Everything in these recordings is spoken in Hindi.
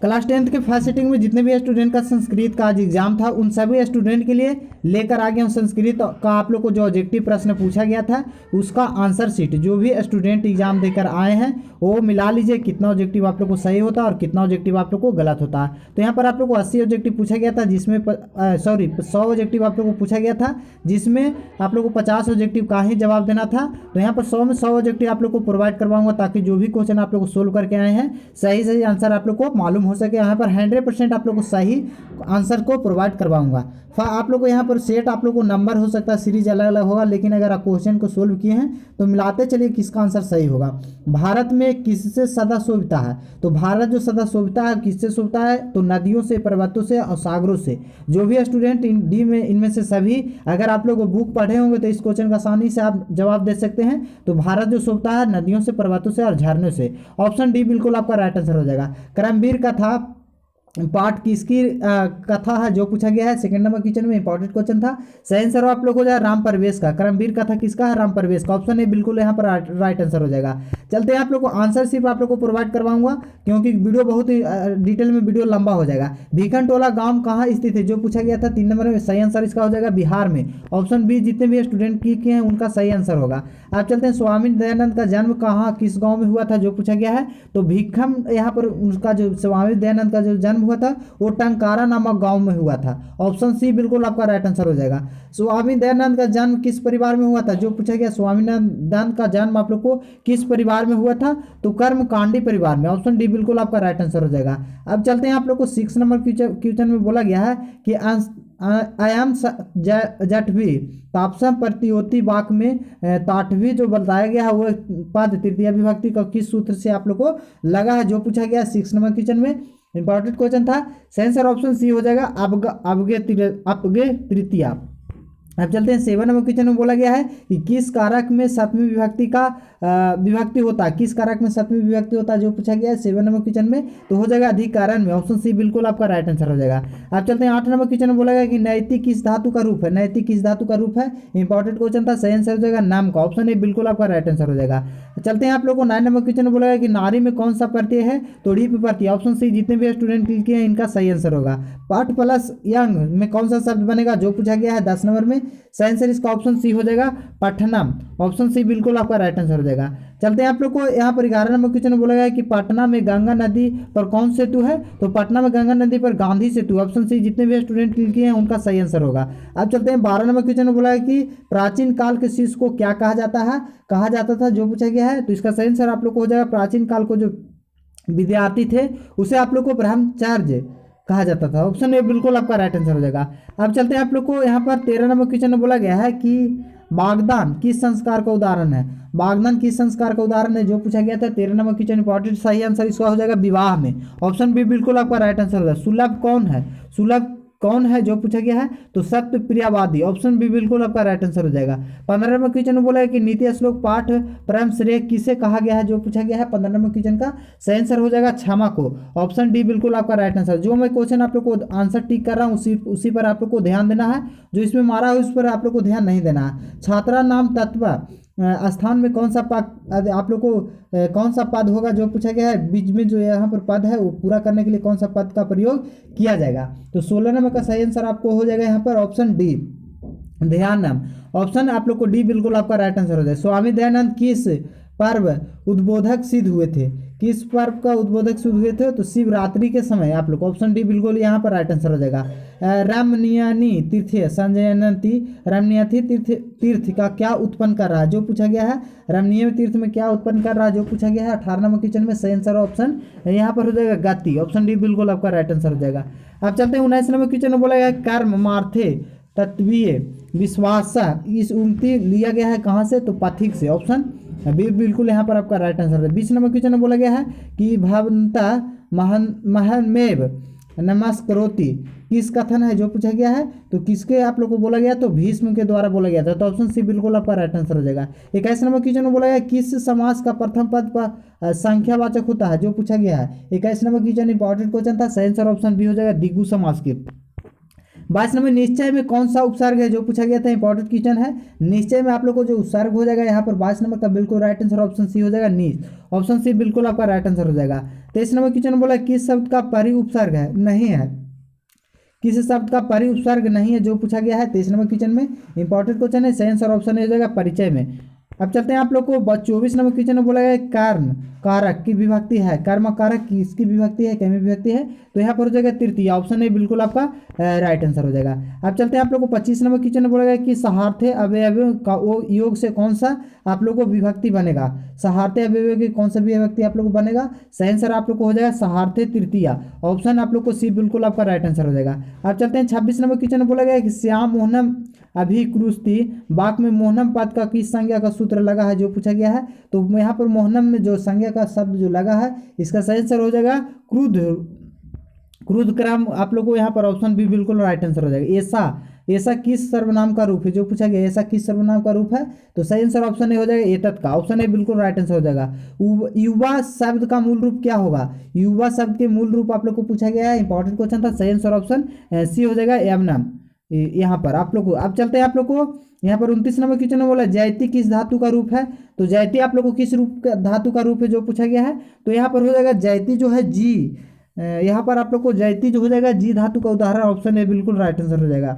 क्लास 10th के फर्स्ट सिटिंग में जितने भी स्टूडेंट का संस्कृत का आज एग्जाम था उन सभी स्टूडेंट के लिए लेकर आ गया हूँ संस्कृत का आप लोग को जो ऑब्जेक्टिव प्रश्न पूछा गया था उसका आंसर शीट। जो भी स्टूडेंट एग्जाम देकर आए हैं वो मिला लीजिए कितना ऑब्जेक्टिव आप लोग को सही होता है और कितना ऑब्जेक्टिव आप लोग को गलत होता है। तो यहाँ पर आप लोग को 80 ऑब्जेक्टिव पूछा गया था जिसमें 100 ऑब्जेक्टिव आप लोग को पूछा गया था जिसमें आप लोग को 50 ऑब्जेक्टिव का ही जवाब देना था। तो यहाँ पर 100 में 100 ऑब्जेक्टिव आप लोग को प्रोवाइड करवाऊंगा ताकि जो भी क्वेश्चन आप लोग को सोल्व करके आए हैं सही सही आंसर आप लोग को मालूम हो सके। यहाँ पर 100% आप लोग को सही आंसर को प्रोवाइड करवाऊंगा। आप लोग को यहाँ पर सेट आप लोग को नंबर हो सकता है, सीरीज अलग अलग होगा, लेकिन अगर आप क्वेश्चन को सोल्व किए हैं तो मिलाते चलिए किसका आंसर सही होगा। भारत में किससे सदा शोभिता है? तो भारत जो सदा शोभिता है किससे शोभिता है? तो नदियों से, पर्वतों से और सागरों से। जो भी स्टूडेंट डी में इनमें से सभी अगर आप लोग बुक पढ़े होंगे तो इस क्वेश्चन का आसानी से आप जवाब दे सकते हैं। तो भारत जो शोभिता है नदियों से, पर्वतों से और झरनों से। ऑप्शन डी बिल्कुल आपका राइट आंसर हो जाएगा। करमवीर कथा पाठ किसकी कथा है जो पूछा गया है सेकंड नंबर क्वेश्चन में, इंपॉर्टेंट क्वेश्चन था। सही आंसर आप लोग हो जाए राम परवेश का। करमवीर कथा किसका है? राम परवेश का। ऑप्शन ए बिल्कुल यहाँ पर राइट आंसर हो जाएगा। चलते हैं आप लोग को आंसर सिर्फ आप लोग को प्रोवाइड करवाऊंगा क्योंकि वीडियो बहुत ही डिटेल में वीडियो लंबा हो जाएगा। भीखन टोला गाँव कहाँ स्थित है जो पूछा गया था 3 नंबर में। सही आंसर इसका हो जाएगा बिहार में। ऑप्शन बी जितने भी स्टूडेंट किए हैं उनका सही आंसर होगा। आप चलते हैं स्वामी दयानंद का जन्म कहाँ किस गाँव में हुआ था जो पूछा गया है। तो भीखम यहाँ पर उसका जो स्वामी दयानंद का जो जन्म हुआ था वो टंकारा नामक गांव में हुआ था। ऑप्शन सी बिल्कुल आपका राइट आंसर हो जाएगा। स्वामी दयानंद का जन्म किस परिवार में हुआ था जो पूछा गया। स्वामी दयानंद का जन्म आप लोग को किस परिवार में हुआ था? तो कर्मकांडी परिवार में। ऑप्शन डी बिल्कुल आपका राइट आंसर हो जाएगा। अब चलते हैं आप लोग को 6 नंबर क्वेश्चन में बोला गया है कि अयम जठवी तापसम प्रतियोति वाक्य में ताठवी जो बताया गया है वो पद तृतीय विभक्ति का किस सूत्र से आप लोग को लगा है जो पूछा गया 6 नंबर क्वेश्चन में। इंपॉर्टेंट क्वेश्चन था। सेंसर ऑप्शन सी हो जाएगा अपगे तृतीया। अब चलते हैं 7 नंबर क्वेश्चन में बोला गया है कि किस कारक में सप्तमी विभक्ति का विभक्ति होता है। किस कारक में सप्तमी विभक्ति होता है जो पूछा गया है 7 नंबर क्वेश्चन में। तो हो जाएगा अधिकरण में। ऑप्शन सी बिल्कुल आपका राइट आंसर हो जाएगा। अब चलते हैं 8 नंबर क्वेश्चन में बोला गया कि नैतिक किस धातु का रूप है। नैतिक किस धातु का रूप है? इंपॉर्टेंट क्वेश्चन था। सही आंसर हो जाएगा नाम का। ऑप्शन ए बिल्कुल आपका राइट आंसर हो जाएगा। चलते हैं आप लोग को 9 नंबर क्वेश्चन में बोला गया कि नारी में कौन सा प्रत्यय है। तो डी पे प्रत्यय। ऑप्शन सी जितने भी स्टूडेंट क्लिक किए हैं इनका सही आंसर होगा। पट प्लस यंग में कौन सा शब्द बनेगा जो पूछा गया है 10 नंबर में। सही आंसर इसका ऑप्शन सी हो जाएगा पटनम। ऑप्शन सी बिल्कुल आपका राइट आंसर हो जाएगा। चलते हैं आप लोग को यहाँ पर 11 नंबर क्वेश्चन में बोला गया है कि पटना में गंगा नदी पर कौन सेतु है। तो पटना में गंगा नदी पर गांधी सेतु। ऑप्शन सी जितने भी स्टूडेंट क्लिक किए हैं उनका सही आंसर होगा। अब चलते हैं 12 नंबर क्वेश्चन में बोला है कि प्राचीन काल के शिष्य को क्या कहा जाता है, कहा जाता था जो पूछा गया है। तो इसका सही आंसर आप लोग को हो जाएगा प्राचीन काल को जो विद्यार्थी थे उसे आप लोग को ब्रह्मचार्य कहा जाता था। ऑप्शन ए बिल्कुल आपका राइट आंसर हो जाएगा। अब चलते हैं आप लोग को यहाँ पर 13 नंबर क्वेश्चन में बोला गया है कि बागदान किस संस्कार का उदाहरण है। बागदान किस संस्कार का उदाहरण है जो पूछा गया था 13 नंबर क्वेश्चन। इंपॉर्टेंट सही आंसर इसका हो जाएगा विवाह में। ऑप्शन बी बिल्कुल आपका राइट आंसर होगा। सुलभ कौन है, सुलभ कौन है जो पूछा गया है। तो सत्य प्रियवादी। ऑप्शन बी बिल्कुल आपका राइट आंसर हो जाएगा। 15 नंबर क्वेश्चन में बोला है कि नीति श्लोक पाठ परम श्रेय किसे कहा गया है जो पूछा गया है। 15 नंबर क्वेश्चन का सही आंसर हो जाएगा क्षमा को। ऑप्शन डी बिल्कुल आपका राइट आंसर। जो मैं क्वेश्चन आप लोग को आंसर टिक कर रहा हूँ उसी पर आप लोग को ध्यान देना है। जो इसमें मारा है उस पर आप लोग को ध्यान नहीं देना है। छात्रा नाम तत्व स्थान में कौन सा पद आप लोग को कौन सा पद होगा जो पूछा गया है। बीच में जो यहाँ पर पद है वो पूरा करने के लिए कौन सा पद का प्रयोग किया जाएगा। तो 16 नंबर का सही आंसर आपको हो जाएगा यहाँ पर ऑप्शन डी ध्यान नाम। ऑप्शन आप लोग को डी बिल्कुल आपका राइट आंसर हो जाएगा। स्वामी दयानंद किस पर्व उद्बोधक सिद्ध हुए थे। किस पर्व का उद्बोधक सिद्ध हुए थे। तो शिवरात्रि के समय आप लोग ऑप्शन डी बिल्कुल यहाँ पर राइट आंसर हो जाएगा। रमणीयनी तीर्थ संजयनती रमणीयती तीर्थ का क्या उत्पन्न कर रहा है जो पूछा गया है। रमणीय तीर्थ में क्या उत्पन्न कर रहा है जो पूछा गया है 18 नंबर क्वेश्चन में। सही आंसर ऑप्शन यहाँ पर हो जाएगा गति। ऑप्शन डी बिल्कुल आपका राइट आंसर हो जाएगा। अब चलते हैं 19 नंबर क्वेश्चन में बोला गया कर्म मार्थे तत्वीय विश्वास इस उक्ति लिया गया है कहाँ से। तो पथिक से। ऑप्शन बी बिल्कुल यहाँ पर आपका राइट आंसर है। 20 नंबर क्वेश्चन में बोला गया है कि भवंता महनमेव नमस्करोति किस कथन है जो पूछा गया है। तो किसके आप लोग को बोला गया। तो भीष्म के द्वारा बोला गया था। तो ऑप्शन सी बिल्कुल आपका राइट आंसर हो जाएगा। 21 नंबर क्वेश्चन में बोला गया किस समास का प्रथम पद पर संख्यावाचक होता है जो पूछा गया है। 21 नंबर क्वेश्चन इंपॉर्टेंट क्वेश्चन था। सही आंसर ऑप्शन बी हो जाएगा दिगु समास के। 22 नंबर निश्चय में कौन सा उपसर्ग है जो पूछा गया था, इंपॉर्टेंट क्वेश्चन है। निश्चय में आप लोग को जो उपसर्ग हो जाएगा यहाँ पर 22 नंबर का बिल्कुल राइट आंसर ऑप्शन सी हो जाएगा, नीच। ऑप्शन सी बिल्कुल आपका राइट आंसर हो जाएगा। 23 नंबर क्वेश्चन बोला किस शब्द का परि उपसर्ग है, नहीं है, किस शब्द का परि उपसर्ग नहीं है जो पूछा गया है 23 नंबर क्वेश्चन में, इंपॉर्टेंट क्वेश्चन है। सही आंसर ऑप्शन हो जाएगा परिचय में। अब चलते हैं आप लोग को 24 नंबर क्वेश्चन में बोला गया कर्म कारक की विभक्ति है, कर्म कारक किसकी विभक्ति है, कैमी विभक्ति है, तो यहाँ पर हो जाएगा तृतीय, ऑप्शन ए बिल्कुल आपका राइट आंसर हो जाएगा। अब चलते हैं आप लोग को 25 नंबर क्वेश्चन में बोला गया कि सहार्थ्य अवयवों का योग से कौन सा आप लोग को विभक्ति बनेगा, सहार्थ्य अवयवों की कौन सा विभक्ति आप लोग को बनेगा, सही आंसर आप लोग को हो जाएगा सहार्थ्य तृतीय, ऑप्शन आप लोग को सी बिल्कुल आपका राइट आंसर हो जाएगा। अब चलते हैं 26 नंबर क्वेश्चन में बोला गया कि श्याम मोहनम अभिक्रुस्ति वाक्य में मोहनम पद का किस संज्ञा का सूत्र लगा है जो पूछा गया है, तो यहाँ पर मोहनम में जो संज्ञा का शब्द जो लगा है इसका सही आंसर हो जाएगा क्रुद्ध, क्रुद्ध क्रम आप लोग को यहाँ पर ऑप्शन बी बिल्कुल राइट आंसर हो जाएगा। ऐसा ऐसा किस सर्वनाम का रूप है जो पूछा गया, ऐसा किस सर्वनाम का रूप है, तो सही आंसर ऑप्शन ए हो जाएगा एतत् का, ऑप्शन ए बिल्कुल राइट आंसर हो जाएगा। युवा शब्द का मूल रूप क्या होगा, युवा शब्द के मूल रूप आप लोग को पूछा गया है, इंपॉर्टेंट क्वेश्चन था, सही आंसर ऑप्शन सी हो जाएगा यवनम। यहाँ पर आप लोग को अब चलते हैं आप लोग को यहाँ पर 29 नंबर क्वेश्चन में बोला जयती किस धातु का रूप है, तो जयती आप लोग को किस रूप का धातु का रूप है जो पूछा गया है, तो यहाँ पर हो जाएगा जयती जो है जी, यहाँ पर आप लोग को जयती जो हो जाएगा जी धातु का उदाहरण, ऑप्शन ए बिल्कुल राइट आंसर हो जाएगा।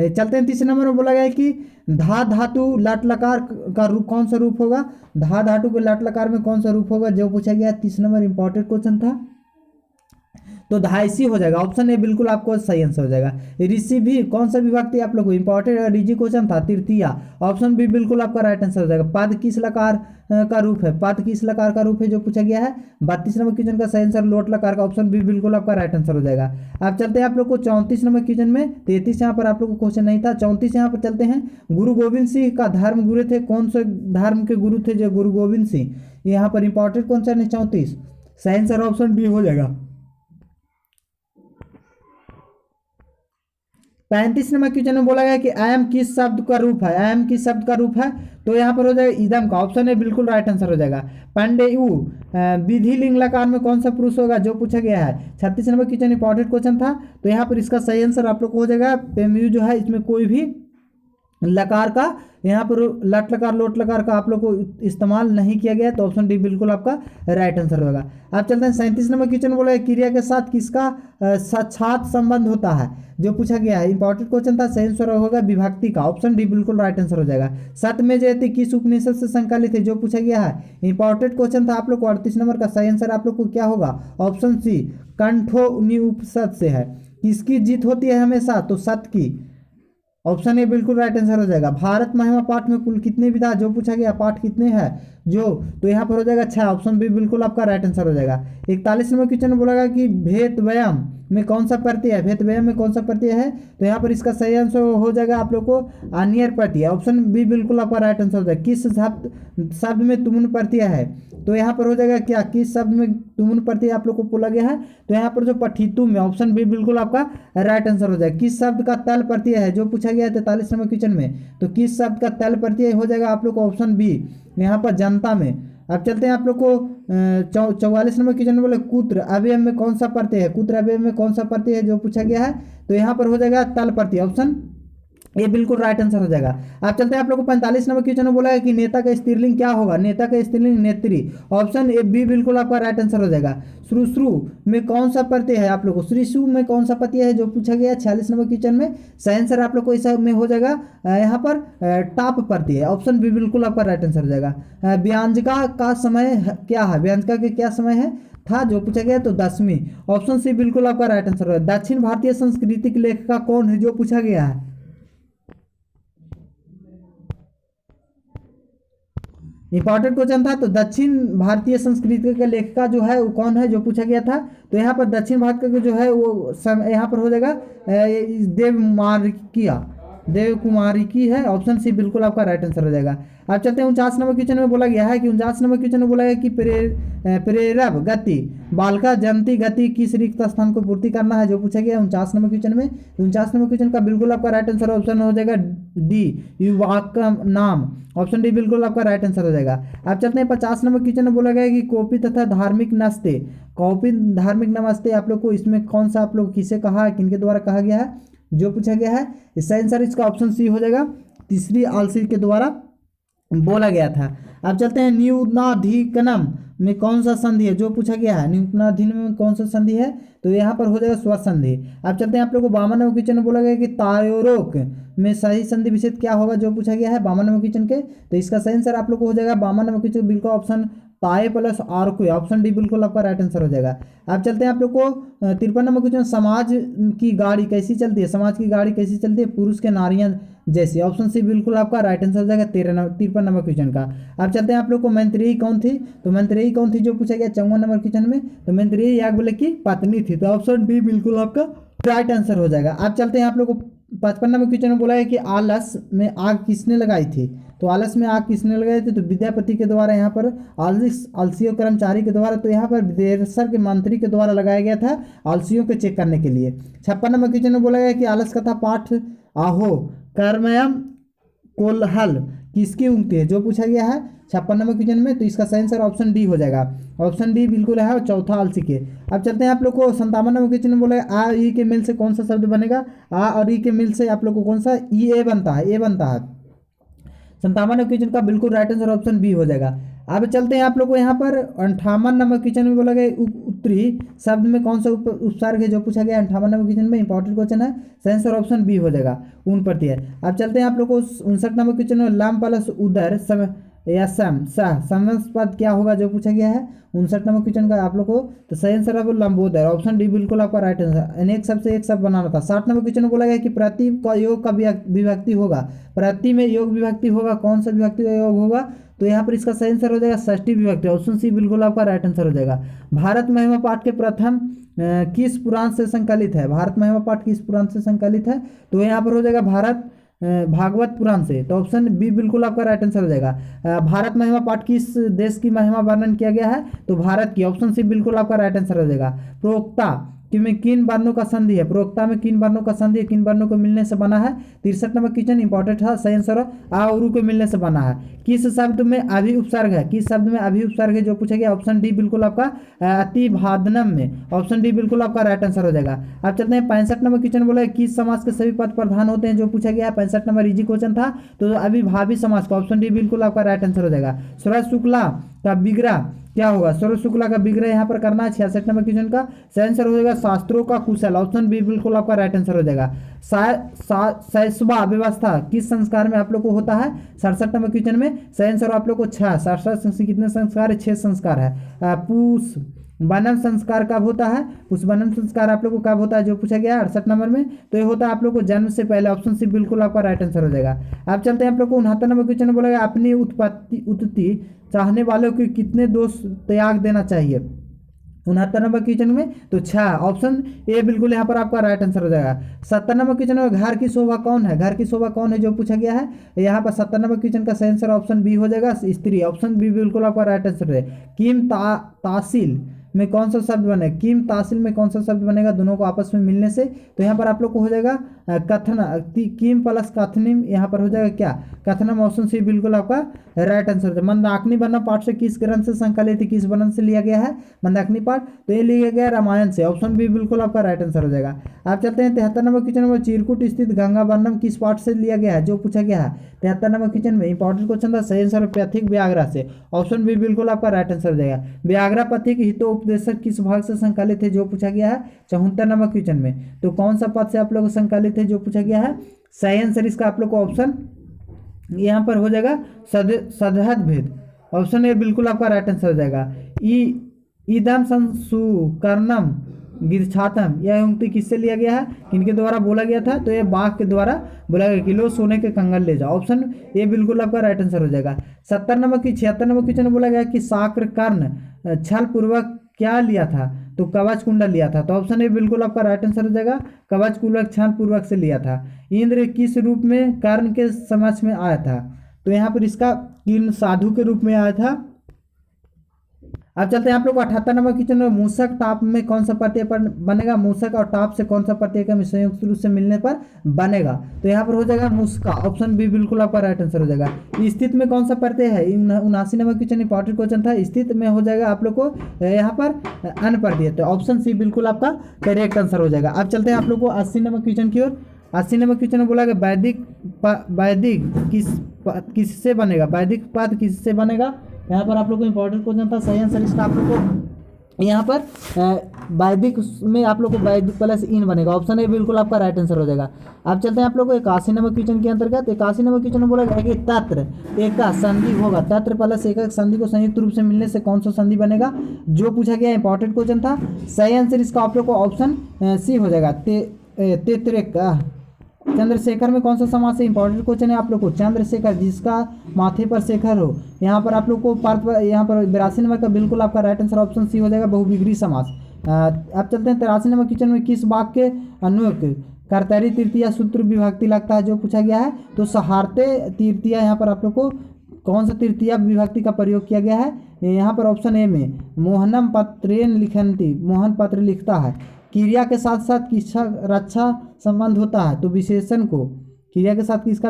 चलते हैं 30 नंबर में बोला गया है कि धा धातु लट लकार का रूप कौन सा रूप होगा, धा धातु के लट लकार में कौन सा रूप होगा जो पूछा गया, 30 नंबर इंपॉर्टेंट क्वेश्चन था, तो धायसी हो जाएगा, ऑप्शन ए बिल्कुल आपको सही आंसर हो जाएगा। ऋषि भी कौन सा विभक्ति आप लोग को इंपॉर्टेंट रिजी क्वेश्चन था, तृतीय, ऑप्शन बी बिल्कुल आपका राइट आंसर हो जाएगा। पद किस लकार का रूप है, पद किस लकार का रूप है जो पूछा गया है, 32 नंबर क्वेश्चन का सही आंसर लोट लकार का, ऑप्शन बी बिल्कुल आपका राइट आंसर हो जाएगा। अब चलते हैं आप लोग को 34 नंबर क्वेश्चन में, 33 यहाँ पर आप लोग को क्वेश्चन नहीं था, 34 यहाँ पर चलते हैं। गुरु गोविंद सिंह का धर्म गुरु थे, कौन से धर्म के गुरु थे जो गुरु गोविंद सिंह, यहाँ पर इंपॉर्टेंट क्वेश्चन है 34, सही आंसर ऑप्शन बी हो जाएगा। 35 नंबर क्वेश्चन में बोला गया कि अयम किस शब्द का रूप है, अयम किस शब्द का रूप है, तो यहाँ पर हो जाएगा इदम का, ऑप्शन ए बिल्कुल राइट आंसर हो जाएगा। पांडेयु विधि लिंग लकार में कौन सा पुरुष होगा जो पूछा गया है, 36 नंबर क्वेश्चन इंपॉर्टेंट क्वेश्चन था, तो यहाँ पर इसका सही आंसर आप लोग को हो जाएगा पेमयू जो है इसमें कोई भी लकार का यहाँ पर लट लकार लोट लकार का आप लोग को इस्तेमाल नहीं किया गया, तो ऑप्शन डी बिल्कुल आपका राइट आंसर होगा। अब चलते हैं 37 नंबर क्वेश्चन बोला है क्रिया के साथ किसका साक्षात संबंध होता है जो पूछा गया है, इंपॉर्टेंट क्वेश्चन था, सही आंसर होगा विभक्ति का, ऑप्शन डी बिल्कुल राइट आंसर हो जाएगा। सत्य जयते किस उपनिषद से संकलित है जो पूछा गया है, इंपॉर्टेंट क्वेश्चन था आप लोग को, 38 नंबर का सही आंसर आप लोग को क्या होगा, ऑप्शन सी कंठोनि उपनिषद से है। किसकी जीत होती है हमेशा, तो सत्य की, ऑप्शन ए बिल्कुल राइट आंसर हो जाएगा। भारत महिमा पाठ में कुल कितने विधा जो पूछा गया, पाठ कितने हैं जो, तो यहाँ पर हो जाएगा 6, ऑप्शन बी बिल्कुल आपका राइट आंसर हो जाएगा। 41 नंबर क्वेश्चन में बोला गया कि भेद व्यायाम में कौन सा प्रत्यय है, भेद व्यायाम में कौन सा प्रत्यय है, तो यहाँ पर इसका सही आंसर हो जाएगा आप लोग को अनियर प्रत्यय, ऑप्शन बी बिल्कुल आपका राइट आंसर हो जाएगा। किस शब्द में तुमुन प्रत्यय है, तो यहाँ पर हो जाएगा क्या, किस शब्द में तुमुन प्रत्यय आप लोग को बोला गया है, तो यहाँ पर जो पठितु में, ऑप्शन बी बिल्कुल आपका राइट आंसर हो जाएगा। किस शब्द का तल प्रत्यय है जो पूछा गया है 43 नंबर क्वेश्चन में, तो किस शब्द का तल प्रत्यय हो जाएगा आप लोग को, ऑप्शन बी यहाँ पर जनता में। अब चलते हैं आप लोग को 44 नंबर क्वेश्चन में बोले कुत्र अवयव में कौन सा प्रत्यय है, कुत्र अवयव में कौन सा प्रत्यय है जो पूछा गया है, तो यहाँ पर हो जाएगा तल प्रत्यय, ऑप्शन ये बिल्कुल राइट आंसर हो जाएगा। आप चलते हैं आप लोग को 45 नंबर क्वेश्चन में बोला है कि नेता का स्त्रीलिंग क्या होगा, नेता का स्त्रीलिंग नेत्री, ऑप्शन ए बी बिल्कुल आपका राइट आंसर हो जाएगा। श्रुश्रु में कौन सा प्रत्यय है आप लोग को, श्रीशु में कौन सा प्रत्यय है जो पूछा गया 46 नंबर क्वेश्चन में, सही आंसर आप लोग को इस में हो जाएगा यहाँ पर टाप प्रत्यय, ऑप्शन बी बिल्कुल आपका राइट आंसर हो जाएगा। व्यंजका का समय क्या है, व्यंजका के क्या समय है था जो पूछा गया, तो 10वीं, ऑप्शन सी बिल्कुल आपका राइट आंसर होगा। दक्षिण भारतीय संस्कृति के लेखिका कौन है जो पूछा गया है, इंपॉर्टेंट क्वेश्चन था, तो दक्षिण भारतीय संस्कृति के लेखिका जो है वो कौन है जो पूछा गया था, तो यहाँ पर दक्षिण भारत का जो है वो यहाँ पर हो जाएगा देव कुमारी की है, ऑप्शन सी बिल्कुल आपका राइट आंसर हो जाएगा। अब चलते हैं 49 नंबर क्वेश्चन में बोला गया है कि 49 नंबर क्वेश्चन में बोला गया कि प्रेरक गति बालिका जंती गति किस रिक्त स्थान को पूर्ति करना है जो पूछा गया 49 नंबर क्वेश्चन में, 49 नंबर क्वेश्चन का बिल्कुल आपका राइट आंसर ऑप्शन हो जाएगा डी युवाकम नाम, ऑप्शन डी बिल्कुल आपका राइट आंसर हो जाएगा। अब चलते हैं 50 नंबर क्वेश्चन में बोला गया कि कॉपी तथा धार्मिक नमस्ते, कॉपी धार्मिक नमस्ते आप लोग को इसमें कौन सा आप लोग किसे कहा है, किनके द्वारा कहा गया है, जो पूछा गया है। इसका आंसर इसका ऑप्शन सी हो जाएगा, तीसरी आलसी के द्वारा बोला गया था। अब चलते हैं न्यूनाधिकरणम में कौन सा संधि है, जो पूछा गया है न्यूनाधिकरण में कौन सा संधि है, तो यहाँ पर हो जाएगा स्वर संधि। अब चलते हैं आप लोग को 52 नंबर क्वेश्चन में बोला गया कि तायोरोक में सही संधि विच्छेद क्या होगा, जो पूछा गया है 52 नंबर क्वेश्चन के। तो इसका सही आंसर आप लोग को हो जाएगा 52 नंबर क्वेश्चन बिल्कुल ऑप्शन ताए प्लस आर को, ऑप्शन डी बिल्कुल आपका राइट आंसर हो जाएगा। अब चलते हैं आप लोग को 53 नंबर क्वेश्चन, समाज की गाड़ी कैसी चलती है, समाज की गाड़ी कैसी चलती है, पुरुष के नारियां जैसे, ऑप्शन सी बिल्कुल आपका राइट आंसर हो जाएगा 53 नंबर क्वेश्चन का। अब चलते हैं आप लोग को मैत्रेयी कौन थी, तो मैत्रेयी कौन थी जो पूछा गया 54 नंबर क्वेश्चन में, तो मैत्रेयी याज्ञवल्क्य की पत्नी थी, तो ऑप्शन डी बिल्कुल आपका राइट आंसर हो जाएगा। अब चलते हैं आप लोग को 55 नंबर क्वेश्चन में बोला है कि आलस में आग किसने लगाई थी, तो आलस में आग किसने लगाई थी, तो विद्यापति के द्वारा यहाँ पर आलसियों कर्मचारी के द्वारा, तो यहाँ पर विदेशर के मंत्री के द्वारा लगाया गया था आलसियों को चेक करने के लिए। 56 नंबर क्वेश्चन में बोला गया कि आलस कथा पाठ आहो कर्मयम कोलहल किसकी उक्ति है, जो पूछा गया है 56 नंबर क्वेश्चन में, तो इसका सही आंसर ऑप्शन डी हो जाएगा, ऑप्शन डी बिल्कुल है, और चौथा आलसी के। अब चलते हैं आप लोग को 57 नंबर क्वेश्चन में बोला है आ ई के मिल से कौन सा शब्द बनेगा, आ और ई के मिल से आप लोग को कौन सा ई ए बनता है, ए बनता है। 57 क्वेश्चन का बिल्कुल राइट आंसर ऑप्शन बी हो जाएगा। अब चलते हैं आप लोग को यहाँ पर 58 नंबर क्वेश्चन में बोला गया उत्तरी शब्द में कौन सा उपसर्ग है, जो पूछा गया 58 नंबर क्वेश्चन में, इंपॉर्टेंट क्वेश्चन है, सही आंसर ऑप्शन बी हो जाएगा, ऊन प्रति है। अब चलते हैं आप लोग को 59 नंबर क्वेश्चन में लाम प्लस उदर या सम समास पद क्या होगा, जो पूछा गया है 59 नंबर क्वेश्चन का आप लोग को, तो सही आंसर है लंबोदर, ऑप्शन डी बिल्कुल आपका राइट आंसर। अनेक शब्द से एक शब्द बनाना था। 60 नंबर क्वेश्चन में बोला गया कि प्रति का योग का विभक्ति होगा, प्रति में योग विभक्ति होगा, कौन सा विभक्ति का योग होगा, तो यहाँ पर इसका सही आंसर हो जाएगा षष्ठी विभक्ति, ऑप्शन सी बिल्कुल आपका राइट आंसर हो जाएगा। भारत महिमा पाठ के प्रथम किस पुराण से संकलित है, भारत महिमा पाठ किस पुराण से संकलित है, तो यहाँ पर हो जाएगा भारत भागवत पुराण से, तो ऑप्शन बी बिल्कुल आपका राइट आंसर हो जाएगा। भारत महिमा पाठ किस देश की महिमा वर्णन किया गया है, तो भारत की, ऑप्शन सी बिल्कुल आपका राइट आंसर हो जाएगा। प्रोक्ता कि में किन वर्णों का संधि है, प्रोक्ता में किन वर्णों का संधि है, किन वर्णों को मिलने से बना है, 63 नंबर क्वेश्चन इंपॉर्टेंट है, सही आंसर आ और उ को मिलने से बना है। किस शब्द में अभी उपसर्ग है, किस शब्द में अभी उपसर्ग है, जो पूछा गया ऑप्शन डी बिल्कुल आपका अतिभादनम में, ऑप्शन डी बिल्कुल आपका राइट आंसर हो जाएगा। अब चलते हैं 65 नंबर क्वेश्चन बोला है किस समाज के सभी पद प्रधान होते हैं, जो पूछा गया है 65 नंबर इजी क्वेश्चन था, तो अविभावी समाज का, ऑप्शन डी बिल्कुल आपका राइट आंसर हो जाएगा। सूरज शुक्ला का विग्रह क्या होगा, सूरज शुक्ला का विग्रह यहाँ पर करना है 66 नंबर क्वेश्चन का, सही आंसर हो जाएगा शास्त्रों का कुशल, ऑप्शन बी बिल्कुल आपका राइट आंसर हो जाएगा। शैशवा व्यवस्था किस संस्कार में आप लोग को होता है, 67 नंबर क्वेश्चन में, सही आंसर आप लोग को 6, 67 कितने संस्कार है, 6 संस्कार है। पुष बनन संस्कार कब होता है, पुष बनन संस्कार आप लोग को कब होता है, जो पूछा गया है 68 नंबर में, तो ये होता है आप लोग को जन्म से पहले, ऑप्शन सी बिल्कुल आपका राइट आंसर हो जाएगा। अब चलते हैं आप लोग को 69 नंबर क्वेश्चन बोला गया अपनी उत्पत्ति चाहने वालों को कितने दोष त्याग देना चाहिए, 69 नंबर क्वेश्चन में, तो 6, ऑप्शन ए बिल्कुल यहाँ पर आपका राइट आंसर हो जाएगा। 70 नंबर क्वेश्चन में घर की शोभा कौन है, घर की शोभा कौन है, जो पूछा गया है, यहाँ पर 70 नंबर क्वेश्चन का सही आंसर ऑप्शन बी हो जाएगा, स्त्री, ऑप्शन बी बिल्कुल आपका राइट आंसर है। किम तासील में कौन सा शब्द बनेगा, किम तासील में कौन सा शब्द बनेगा, दोनों को आपस में मिलने से, तो यहाँ पर आप लोग को हो जाएगा कथन, किम प्लस कथनिम, यहाँ पर हो जाएगा क्या, कथनम, ऑप्शन सी बिल्कुल आपका राइट आंसर है। मंदाकिनी वर्णन पाठ से किस ग्रंथ से संकलित है, किस वर्णन से लिया गया है मंदाकिनी पाठ, तो ये लिया गया रामायण से, ऑप्शन बी बिल्कुल आपका राइट आंसर हो जाएगा। आप चलते हैं 73 नंबर क्वेश्चन में, चिरकुट स्थित गंगा वर्णन किस पाठ से लिया गया है, जो पूछा गया है 73 नंबर क्वेश्चन में, इंपॉर्टेंट क्वेश्चन था, सही आंसर पैथिक व्याघ्रा से, ऑप्शन बी बिल्कुल आपका राइट आंसर हो जाएगा। व्याघ्रा पथिक हितोपदेशक किस भाग से संकलित है, जो पूछा गया है 74 नंबर क्वेश्चन में, तो कौन सा पद से आप लोग संकलित है, जो पूछा गया है, सही आंसर इसका आप लोग को ऑप्शन यहाँ पर हो जाएगा सदहद भेद, ऑप्शन ए बिल्कुल आपका राइट आंसर हो जाएगा। ईदम संसुकर्णम गिरछातम, यह उक्ति किससे लिया गया है, किनके द्वारा बोला गया था, तो ये बाघ के द्वारा बोला गया, किलो सोने के कंगन ले जाओ, ऑप्शन ए बिल्कुल आपका राइट आंसर हो जाएगा। 76 नंबर क्वेश्चन में बोला गया कि शाक्रकर्ण छल पूर्वक क्या लिया था, तो कवच कुंडल लिया था, तो ऑप्शन ए बिल्कुल आपका राइट आंसर हो जाएगा, कवच कुंडल छल पूर्वक से लिया था। इंद्र किस रूप में कर्ण के समक्ष में आया था, तो यहाँ पर इसका किन साधु के रूप में आया था। अब चलते हैं आप लोग को 78 नंबर क्वेश्चन में, मूसक टाप में कौन सा प्रत्यय पर बनेगा, मूसक और टाप से कौन सा प्रत्यय का संयुक्त रूप से मिलने पर बनेगा, तो यहाँ पर हो जाएगा मुस्का, ऑप्शन बी बिल्कुल आपका राइट आंसर हो जाएगा। स्थित में कौन सा प्रत्यय है, 79 नंबर क्वेश्चन इंपॉर्टेंट क्वेश्चन था, स्थित में हो जाएगा आप लोग को यहाँ पर अन प्रत्यय, तो ऑप्शन सी बिल्कुल आपका करेक्ट आंसर हो जाएगा। अब चलते हैं आप लोग को 80 नंबर क्वेश्चन की ओर। 80 नंबर क्वेश्चन में बोला गया वैदिक किससे बनेगा, वैदिक पद किससे बनेगा। यहाँ पर आप लोग को इंपॉर्टेंट क्वेश्चन था, सही आंसर इसका आप लोग को यहाँ पर वैदिक में आप लोग को वैदिक प्लस इन बनेगा, ऑप्शन ए बिल्कुल आपका राइट आंसर हो जाएगा। अब चलते हैं आप लोग को 81 नंबर क्वेश्चन के अंतर्गत। 81 नंबर क्वेश्चन में बोला गया कि तत्र एक का संधि होगा, तत्र प्लस एक संधि को संयुक्त रूप से मिलने से कौन सा संधि बनेगा, जो पूछा गया इंपॉर्टेंट क्वेश्चन था। सही आंसर इसका आप लोग को ऑप्शन सी हो जाएगा। तेतरेका चंद्रशेखर में कौन सा समास है, इंपॉर्टेंट क्वेश्चन है आप लोग को। चंद्रशेखर जिसका माथे पर शेखर हो, यहाँ पर आप लोग को यहाँ पर 82 नंबर का बिल्कुल आपका राइट आंसर ऑप्शन सी हो जाएगा, बहुविग्री समास। अब चलते हैं 83 नंबर क्वेश्चन में, किस वाक्य के अनुक्त कर्तरी तृतीया सूत्र विभक्ति लगता है, जो पूछा गया है। तो सहारते तृतीया, यहाँ पर आप लोग को कौन सा तृतीया विभक्ति का प्रयोग किया गया है, यहाँ पर ऑप्शन ए में मोहनम पत्रेन लिखंती, मोहन पत्र लिखता है। क्रिया के साथ साथ किसका रक्षा संबंध होता है, तो विशेषण को, क्रिया के साथ किसका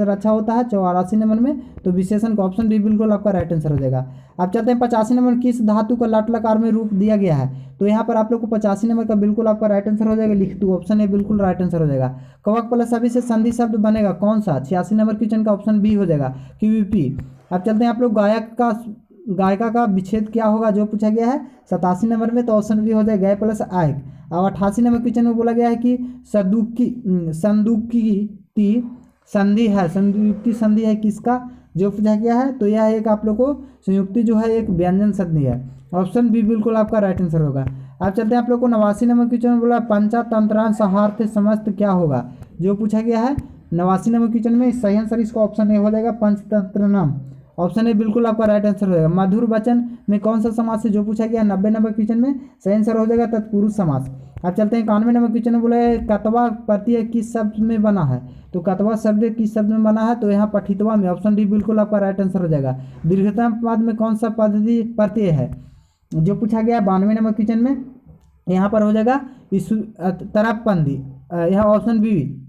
रक्षा होता है 84 नंबर में, तो विशेषण को, ऑप्शन डी बिल्कुल आपका राइट आंसर हो जाएगा। अब चलते हैं 85 नंबर, किस धातु का लट लकार में रूप दिया गया है, तो यहाँ पर आप लोग को 85 नंबर का बिल्कुल आपका राइट आंसर हो जाएगा, लिख दो, ऑप्शन ए बिल्कुल राइट आंसर हो जाएगा। कवक प्लस सभी से संधि शब्द बनेगा कौन सा, 86 नंबर क्वेश्चन का ऑप्शन बी हो जाएगा, क्यूपी। अब चलते हैं आप लोग गायिका का विच्छेद क्या होगा, जो पूछा गया है 87 नंबर में, तो ऑप्शन बी हो जाएगा गय प्लस आयक। अब 88 नंबर क्वेश्चन में बोला गया है कि संदुक्ति संधि है, संयुक्ति संधि है किसका, जो पूछा गया है, तो यह एक आप लोग को संयुक्ति जो है एक व्यंजन संधि है, ऑप्शन बी बिल्कुल आपका राइट आंसर होगा। अब चलते हैं आप लोग को 89 नंबर क्वेश्चन में बोला पंचतंत्रांश सहार्थ समस्त क्या होगा, जो पूछा गया है 89 नंबर क्वेश्चन में। सही आंसर इसका ऑप्शन ए हो जाएगा पंचतंत्र नाम, ऑप्शन ए बिल्कुल आपका राइट आंसर हो जाएगा। मधुर वचन में कौन सा समास है, जो पूछा गया 90 नंबर क्वेश्चन में, सही आंसर हो जाएगा तत्पुरुष समास। अब चलते हैं 91 नंबर क्वेश्चन में बोला है कतवा प्रत्यय किस शब्द में बना है, तो कतवा शब्द किस शब्द में बना है, तो यहाँ पठितवा में, ऑप्शन डी बिल्कुल आपका राइट आंसर हो जाएगा। दीर्घतम पद में कौन सा पद्धति प्रत्यय है, जो पूछा गया 92 नंबर क्वेश्चन में, यहाँ पर हो जाएगा तरपंदी, यहाँ ऑप्शन बी।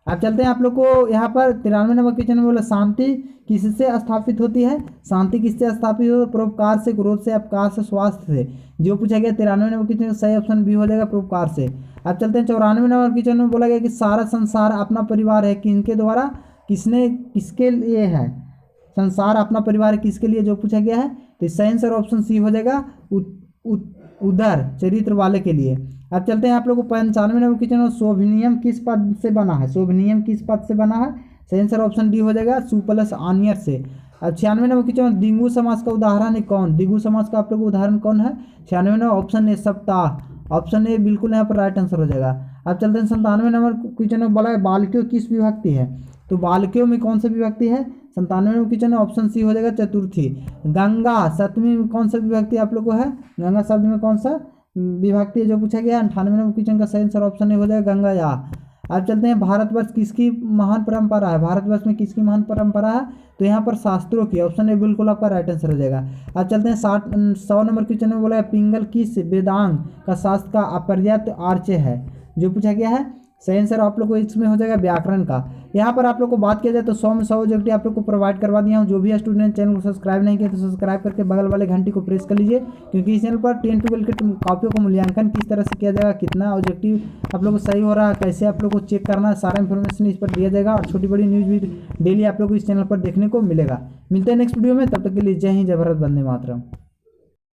अब चलते हैं आप लोग को यहाँ पर 93 नंबर क्वेश्चन में बोला शांति किससे स्थापित होती है, शांति किससे स्थापित हो, परोपकार से, क्रोध से, अपकार से, स्वास्थ्य से, जो पूछा गया 93 नंबर क्वेश्चन, सही ऑप्शन बी हो जाएगा परोपकार से। अब चलते हैं 94 नंबर क्वेश्चन में बोला गया कि सारा संसार अपना परिवार है किनके द्वारा, किसके लिए है, संसार अपना परिवार किसके लिए, जो पूछा गया है, तो सही आंसर ऑप्शन सी हो जाएगा उदर चरित्र वाले के लिए। अब चलते हैं आप लोग को 95 नंबर क्वेश्चन में, शोभनियम किस पद से बना है, शोभनियम किस पद से बना है, सही आंसर ऑप्शन डी हो जाएगा सु प्लस आनियर से। अब 96 नंबर क्वेश्चन में द्विगु समास का उदाहरण है कौन, द्विगु समास का आप लोग उदाहरण कौन है, 96 नंबर ऑप्शन ए सप्ताह, ऑप्शन ए बिल्कुल यहाँ पर राइट आंसर हो जाएगा। अब चलते हैं 97 नंबर क्वेश्चन में बोला है बालकियों किस विभक्ति है, तो बालकियों में कौन सा विभक्ति है, 97 नंबर क्वेश्चन में ऑप्शन सी हो जाएगा चतुर्थी। गंगा सप्तमी में कौन सा विभक्ति आप लोग को है, गंगा शब्द में कौन सा विभक्ति है, जो पूछा गया 98 नंबर क्वेश्चन का सही आंसर ऑप्शन ए हो जाएगा गंगा या। अब चलते हैं भारतवर्ष किसकी महान परंपरा है, भारतवर्ष में किसकी महान परंपरा है, तो यहाँ पर शास्त्रों की, ऑप्शन ए बिल्कुल आपका राइट आंसर हो जाएगा। अब चलते हैं 100 नंबर क्वेश्चन में बोला है पिंगल किस वेदांग का शास्त्र का अपर्याप्त आर्य है, जो पूछा गया है, सही आंसर आप लोग को इसमें हो जाएगा व्याकरण का। यहाँ पर आप लोग को बात किया जाए तो 100 में 100 ऑब्जेक्टिव आप लोग को प्रोवाइड करवा दिया हूँ। जो भी स्टूडेंट चैनल को सब्सक्राइब नहीं किया तो सब्सक्राइब करके बगल वाले घंटी को प्रेस कर लीजिए, क्योंकि इस चैनल पर 10 12 के कॉपियों का मूल्यांकन किस तरह से किया जाएगा, कितना ऑब्जेक्टिव आप लोग को सही हो रहा है, कैसे आप लोग को चेक करना है, सारा इन्फॉर्मेशन इस पर दिया जाएगा और छोटी बड़ी न्यूज़ भी डेली आप लोग को इस चैनल पर देखने को मिलेगा। मिलते हैं नेक्स्ट वीडियो में, तब तक के लिए जय हिंद, जय भारत, वंदे मातरम।